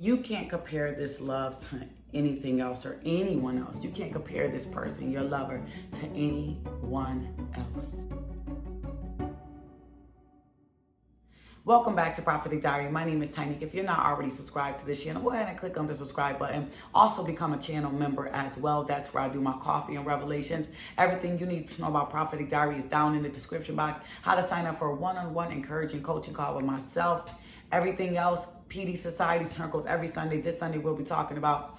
You can't compare this love to anything else or anyone else. You can't compare this person, your lover, to anyone else. Welcome back to Prophetic Diary. My name is Tiny. If you're not already subscribed to this channel, go ahead and click on the subscribe button. Also become a channel member as well. That's where I do my coffee and revelations. Everything you need to know about Prophetic Diary is down in the description box. How to sign up for a one-on-one encouraging coaching call with myself. Everything else, PD Society circles every Sunday. This Sunday we'll be talking about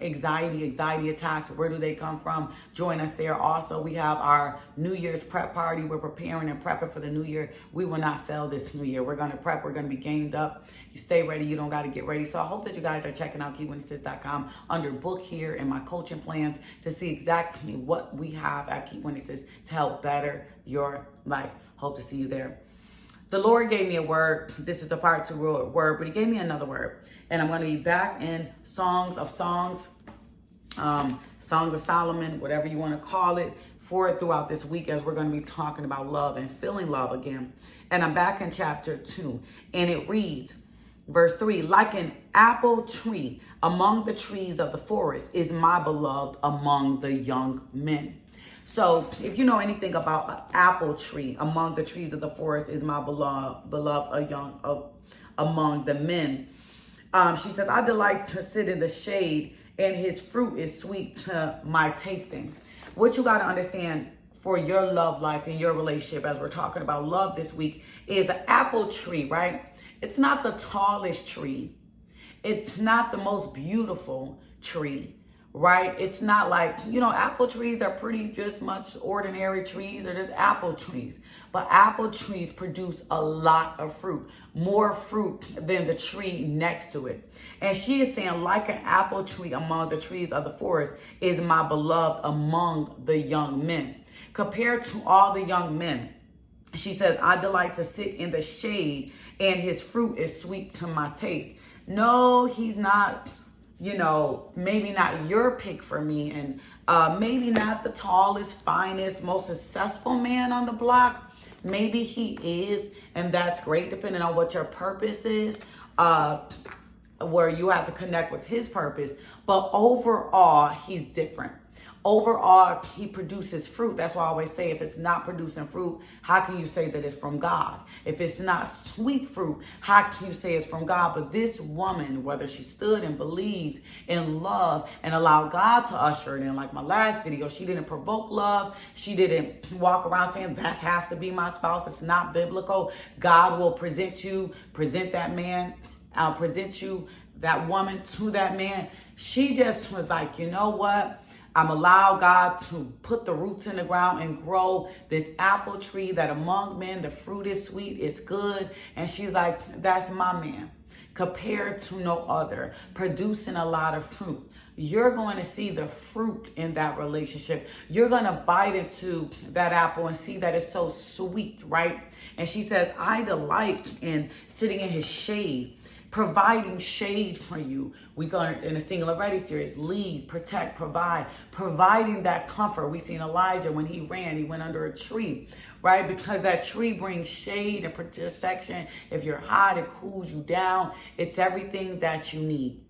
anxiety attacks. Where do they come from? Join us there. Also, we have our New Year's prep party. We're preparing and prepping for the new year. We will not fail this new year. We're going to prep. We're going to be gamed up. You stay ready. You don't got to get ready. So I hope that you guys are checking out KeyWitnesses.com under book here in my coaching plans to see exactly what we have at Key Witnesses to help better your life. Hope to see you there. The Lord gave me a word. This is a part 2 word, but he gave me another word. And I'm going to be back in Songs of Solomon, whatever you want to call it, for it throughout this week as we're going to be talking about love and feeling love again. And I'm back in chapter 2. And it reads, verse 3, like an apple tree among the trees of the forest is my beloved among the young men. So if you know anything about an apple tree, among the trees of the forest is my beloved among the men. She says, I delight to sit in the shade, and his fruit is sweet to my tasting. What you got to understand for your love life and your relationship, as we're talking about love this week, is an apple tree, right? It's not the tallest tree. It's not the most beautiful tree. Right? It's not like, apple trees are pretty just much ordinary trees or just apple trees. But apple trees produce a lot of fruit, more fruit than the tree next to it. And she is saying, like an apple tree among the trees of the forest is my beloved among the young men. Compared to all the young men, she says, I delight to sit in the shade, and his fruit is sweet to my taste. No, he's not. Maybe not your pick for me, and maybe not the tallest, finest, most successful man on the block. Maybe he is, and that's great, depending on what your purpose is, where you have to connect with his purpose. But overall, he's different. Overall, he produces fruit. That's why I always say, if it's not producing fruit, how can you say that it's from God? If it's not sweet fruit, how can you say it's from God? But this woman, whether she stood and believed in love and allowed God to usher it in, like my last video, she didn't provoke love. She didn't walk around saying, that has to be my spouse. It's not biblical. God will present that man, I'll present you, that woman, to that man. She just was like, you know what? I'm allowed God to put the roots in the ground and grow this apple tree that among men, the fruit is sweet, it's good. And she's like, that's my man, compared to no other, producing a lot of fruit. You're going to see the fruit in that relationship. You're going to bite into that apple and see that it's so sweet, right? And she says, I delight in sitting in his shade, providing shade for you. We learned in a Singular Ready series, lead, protect, provide, providing that comfort. We seen Elijah when he ran, he went under a tree, right? Because that tree brings shade and protection. If you're hot, it cools you down. It's everything that you need.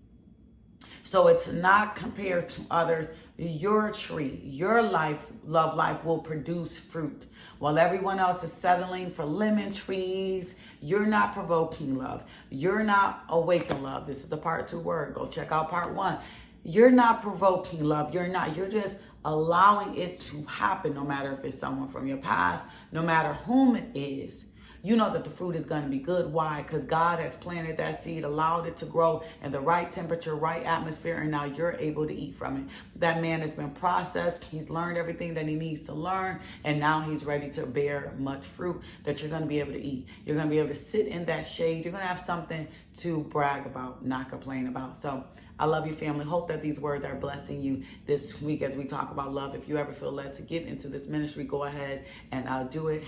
So it's not compared to others. Your tree, your life, love life will produce fruit. While everyone else is settling for lemon trees, you're not provoking love. You're not awaken love. This is a part 2 word. Go check out part 1. You're not provoking love. You're just allowing it to happen, no matter if it's someone from your past, no matter whom it is. You know that the fruit is going to be good. Why? Because God has planted that seed, allowed it to grow in the right temperature, right atmosphere, and now you're able to eat from it. That man has been processed. He's learned everything that he needs to learn, and now he's ready to bear much fruit that you're going to be able to eat. You're going to be able to sit in that shade. You're going to have something to brag about, not complain about. So I love you, family. Hope that these words are blessing you this week as we talk about love. If you ever feel led to give into this ministry, go ahead and do it.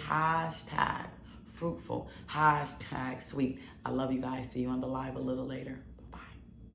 #fruitful, #sweet. I love you guys. See you on the live a little later.